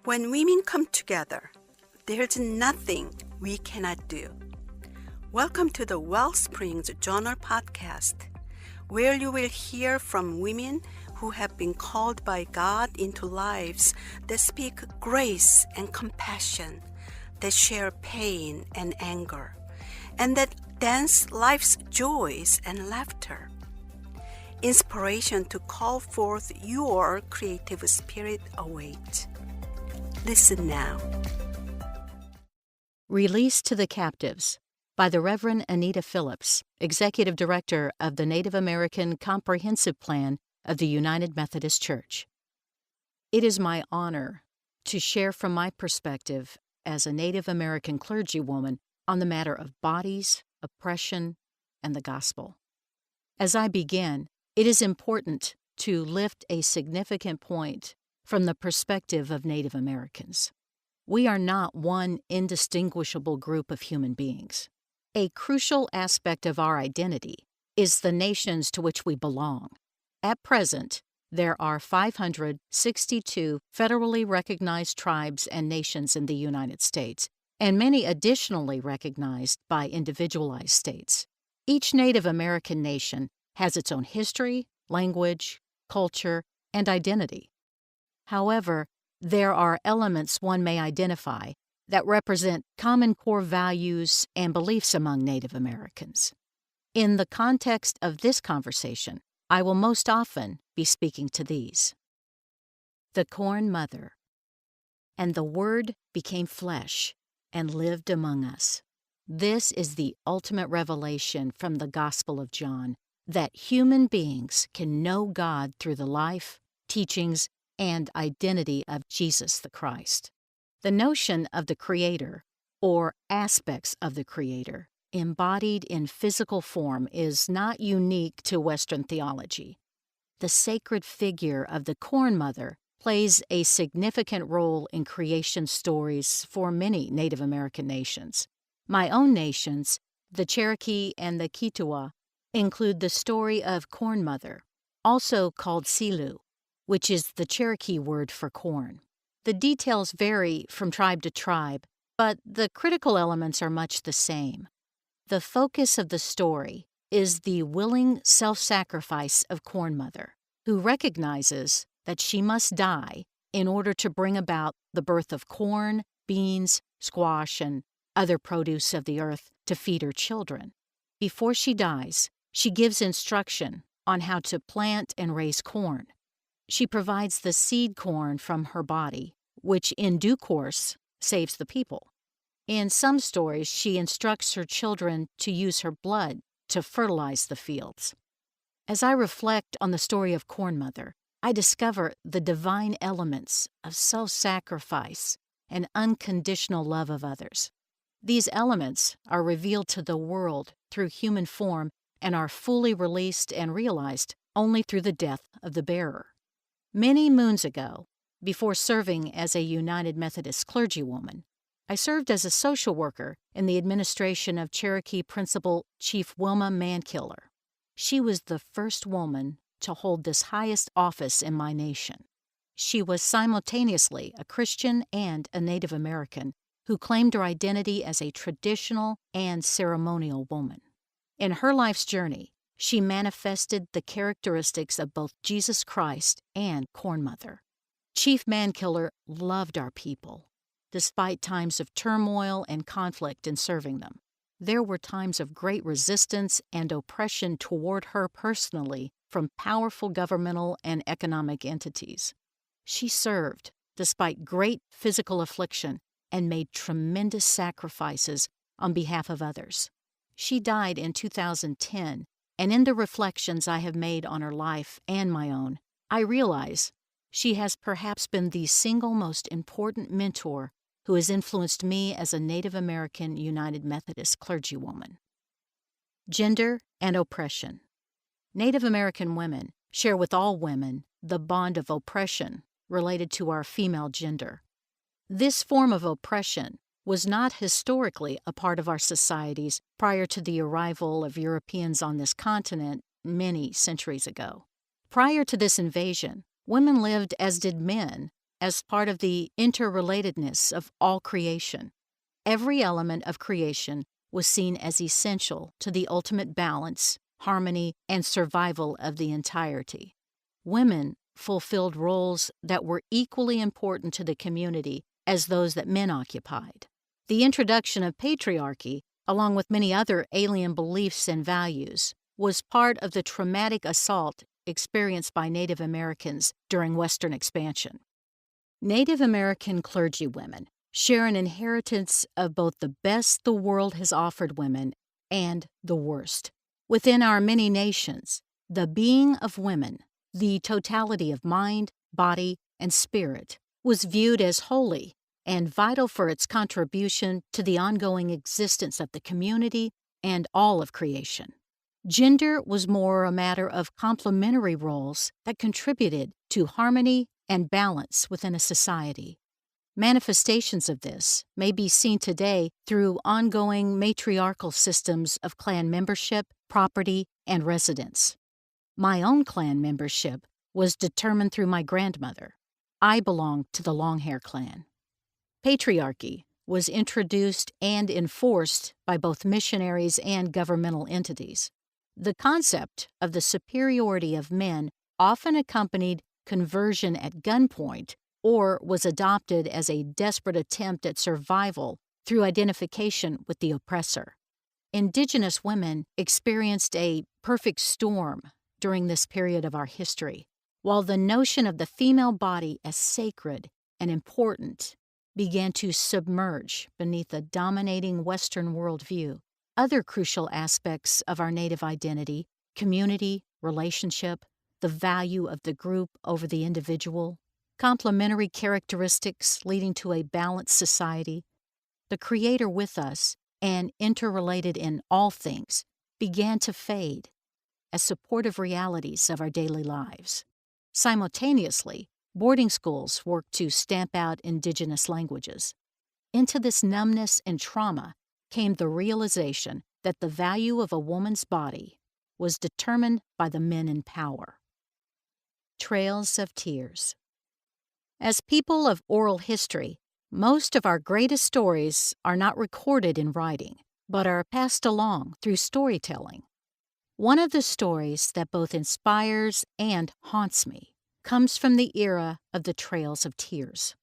When women come together, there's nothing we cannot do. Welcome to the WellSprings JournalPodcast, where you will hear from women who have been called by God into lives that speak grace and compassion, that share pain and anger, and that dance life's joys and laughter. Inspiration to call forth your creative spirit awaits. Listen now. Release to the Captives by the Reverend Anita Phillips, Executive Director of the Native American Comprehensive Plan of the United Methodist Church. It is my honor to share from my perspective as a Native American clergywoman on the matter of bodies, oppression, and the gospel. As I begin, it is important to lift a significant point from the perspective of Native Americans. We are not one indistinguishable group of human beings. A crucial aspect of our identity is the nations to which we belong. At present, there are 562 federally recognized tribes and nations in the United States, and many additionally recognized by individualized states. Each Native American nation has its own history, language, culture, and identity. However, there are elements one may identify that represent common core values and beliefs among Native Americans. In the context of this conversation, I will most often be speaking to these. The Corn Mother. And the Word became flesh and lived among us. This is the ultimate revelation from the Gospel of John, that human beings can know God through the life, teachings, and identity of Jesus the Christ. The notion of the Creator, or aspects of the Creator, embodied in physical form is not unique to Western theology. The sacred figure of the Corn Mother plays a significant role in creation stories for many Native American nations. My own nations, the Cherokee and the Keetoowah, include the story of Corn Mother, also called Selu, which is the Cherokee word for corn. The details vary from tribe to tribe, but the critical elements are much the same. The focus of the story is the willing self-sacrifice of Corn Mother, who recognizes that she must die in order to bring about the birth of corn, beans, squash, and other produce of the earth to feed her children. Before she dies, she gives instruction on how to plant and raise corn. She provides the seed corn from her body, which in due course saves the people. In some stories, she instructs her children to use her blood to fertilize the fields. As I reflect on the story of Corn Mother, I discover the divine elements of self-sacrifice and unconditional love of others. These elements are revealed to the world through human form and are fully released and realized only through the death of the bearer. Many moons ago, before serving as a United Methodist clergywoman, I served as a social worker in the administration of Cherokee Principal Chief Wilma Mankiller. She was the first woman to hold this highest office in my nation. She was simultaneously a Christian and a Native American who claimed her identity as a traditional and ceremonial woman. In her life's journey, she manifested the characteristics of both Jesus Christ and Corn Mother. Chief Mankiller loved our people, despite times of turmoil and conflict in serving them. There were times of great resistance and oppression toward her personally from powerful governmental and economic entities. She served despite great physical affliction and made tremendous sacrifices on behalf of others. She died in 2010. And in the reflections I have made on her life and my own, I realize she has perhaps been the single most important mentor who has influenced me as a Native American United Methodist clergywoman. Gender and oppression. Native American women share with all women the bond of oppression related to our female gender. This form of oppression was not historically a part of our societies prior to the arrival of Europeans on this continent many centuries ago. Prior to this invasion, women lived as did men as part of the interrelatedness of all creation. Every element of creation was seen as essential to the ultimate balance, harmony, and survival of the entirety. Women fulfilled roles that were equally important to the community as those that men occupied. The introduction of patriarchy, along with many other alien beliefs and values, was part of the traumatic assault experienced by Native Americans during Western expansion. Native American clergywomen share an inheritance of both the best the world has offered women and the worst. Within our many nations, the being of women, the totality of mind, body, and spirit, was viewed as holy and vital for its contribution to the ongoing existence of the community and all of creation. Gender was more a matter of complementary roles that contributed to harmony and balance within a society. Manifestations of this may be seen today through ongoing matriarchal systems of clan membership, property, and residence. My own clan membership was determined through my grandmother. I belonged to the Longhair clan. Patriarchy was introduced and enforced by both missionaries and governmental entities. The concept of the superiority of men often accompanied conversion at gunpoint or was adopted as a desperate attempt at survival through identification with the oppressor. Indigenous women experienced a perfect storm during this period of our history, while the notion of the female body as sacred and important began to submerge beneath the dominating Western worldview. Other crucial aspects of our Native identity, community, relationship, the value of the group over the individual, complementary characteristics leading to a balanced society, the Creator with us, and interrelated in all things, began to fade as supportive realities of our daily lives. Simultaneously, boarding schools worked to stamp out indigenous languages. Into this numbness and trauma came the realization that the value of a woman's body was determined by the men in power. Trails of Tears. As people of oral history, most of our greatest stories are not recorded in writing, but are passed along through storytelling. One of the stories that both inspires and haunts me comes from the era of the Trails of Tears.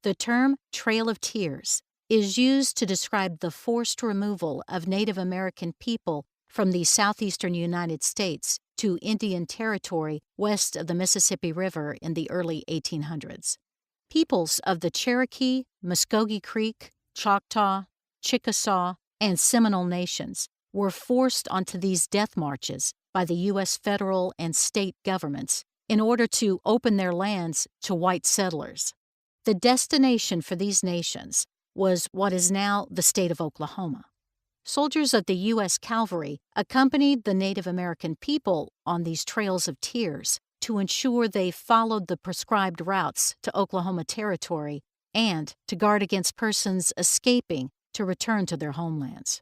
The term Trail of Tears is used to describe the forced removal of Native American people from the southeastern United States to Indian Territory west of the Mississippi River in the early 1800s. Peoples of the Cherokee, Muskogee Creek, Choctaw, Chickasaw, and Seminole nations were forced onto these death marches by the U.S. federal and state governments in order to open their lands to white settlers. The destination for these nations was what is now the state of Oklahoma. Soldiers of the U.S. Cavalry accompanied the Native American people on these trails of tears to ensure they followed the prescribed routes to Oklahoma Territory and to guard against persons escaping to return to their homelands.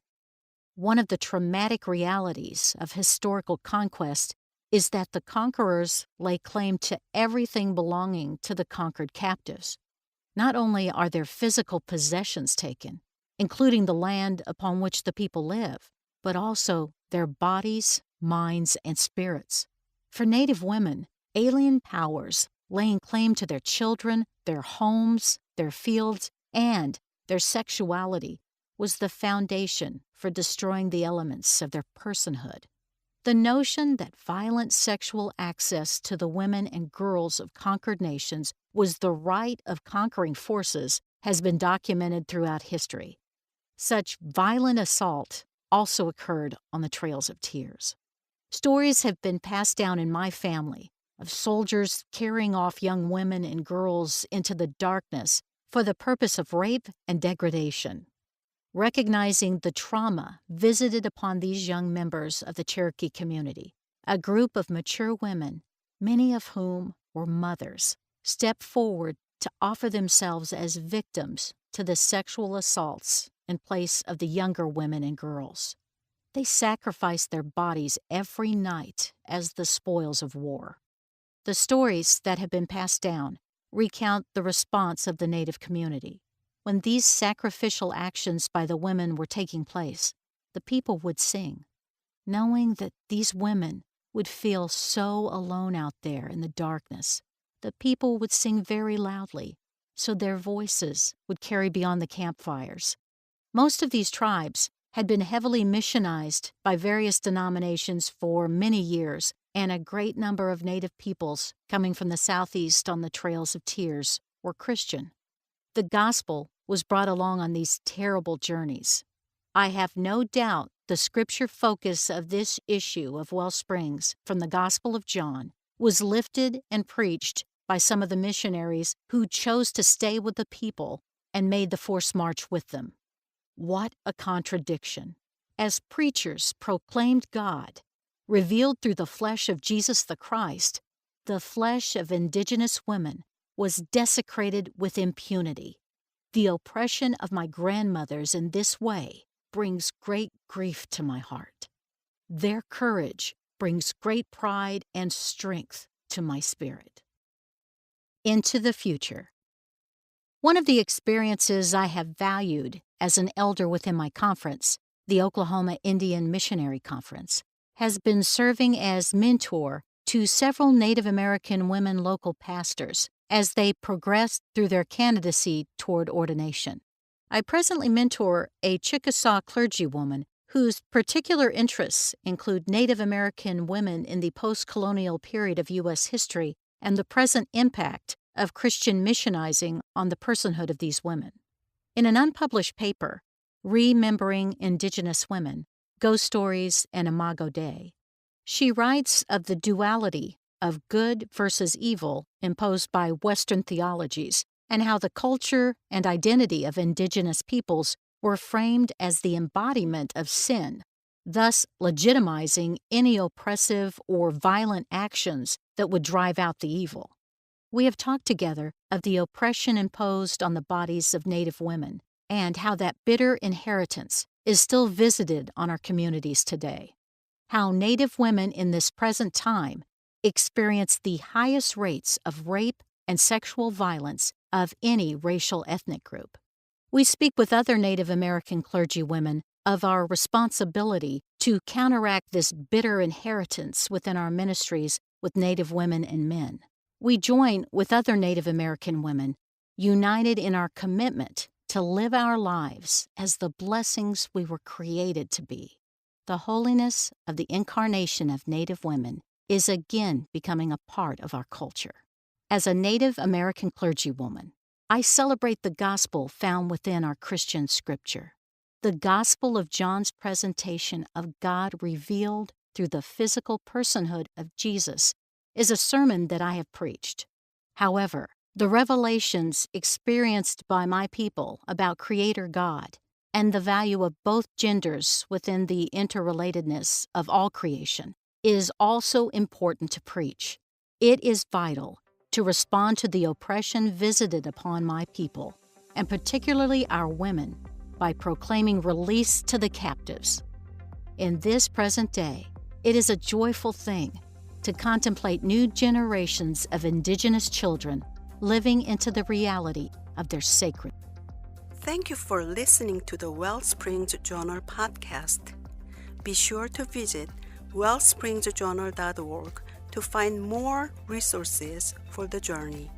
One of the traumatic realities of historical conquest is that the conquerors lay claim to everything belonging to the conquered captives. Not only are their physical possessions taken, including the land upon which the people live, but also their bodies, minds, and spirits. For Native women, alien powers laying claim to their children, their homes, their fields, and their sexuality was the foundation for destroying the elements of their personhood. The notion that violent sexual access to the women and girls of conquered nations was the right of conquering forces has been documented throughout history. Such violent assault also occurred on the Trails of Tears. Stories have been passed down in my family of soldiers carrying off young women and girls into the darkness for the purpose of rape and degradation. Recognizing the trauma visited upon these young members of the Cherokee community, a group of mature women, many of whom were mothers, stepped forward to offer themselves as victims to the sexual assaults in place of the younger women and girls. They sacrificed their bodies every night as the spoils of war. The stories that have been passed down recount the response of the Native community. When these sacrificial actions by the women were taking place, the people would sing, knowing that these women would feel so alone out there in the darkness. The people would sing very loudly, so their voices would carry beyond the campfires. Most of these tribes had been heavily missionized by various denominations for many years, and a great number of Native peoples coming from the southeast on the Trails of Tears were Christian. The gospel was brought along on these terrible journeys. I have no doubt the scripture focus of this issue of Wellsprings from the Gospel of John was lifted and preached by some of the missionaries who chose to stay with the people and made the forced march with them. What a contradiction! As preachers proclaimed God, revealed through the flesh of Jesus the Christ, the flesh of indigenous women was desecrated with impunity. The oppression of my grandmothers in this way brings great grief to my heart. Their courage brings great pride and strength to my spirit. Into the future. One of the experiences I have valued as an elder within my conference, the Oklahoma Indian Missionary Conference, has been serving as mentor to several Native American women local pastors as they progress through their candidacy toward ordination. I presently mentor a Chickasaw clergywoman whose particular interests include Native American women in the post-colonial period of U.S. history and the present impact of Christian missionizing on the personhood of these women. In an unpublished paper, Remembering Indigenous Women, Ghost Stories and Imago Dei, she writes of the duality of good versus evil imposed by Western theologies and how the culture and identity of indigenous peoples were framed as the embodiment of sin, thus legitimizing any oppressive or violent actions that would drive out the evil. We have talked together of the oppression imposed on the bodies of Native women and how that bitter inheritance is still visited on our communities today. How Native women in this present time experience the highest rates of rape and sexual violence of any racial ethnic group. We speak with other Native American clergywomen of our responsibility to counteract this bitter inheritance within our ministries with Native women and men. We join with other Native American women, united in our commitment to live our lives as the blessings we were created to be. The holiness of the incarnation of Native women is again becoming a part of our culture. As a Native American clergywoman, I celebrate the gospel found within our Christian scripture. The gospel of John's presentation of God revealed through the physical personhood of Jesus is a sermon that I have preached. However, the revelations experienced by my people about Creator God and the value of both genders within the interrelatedness of all creation is also important to preach. It is vital to respond to the oppression visited upon my people, and particularly our women, by proclaiming release to the captives. In this present day, it is a joyful thing to contemplate new generations of indigenous children living into the reality of their sacred. Thank you for listening to the WellSprings Journal Podcast. Be sure to visit wellspringsjournal.org to find more resources for the journey.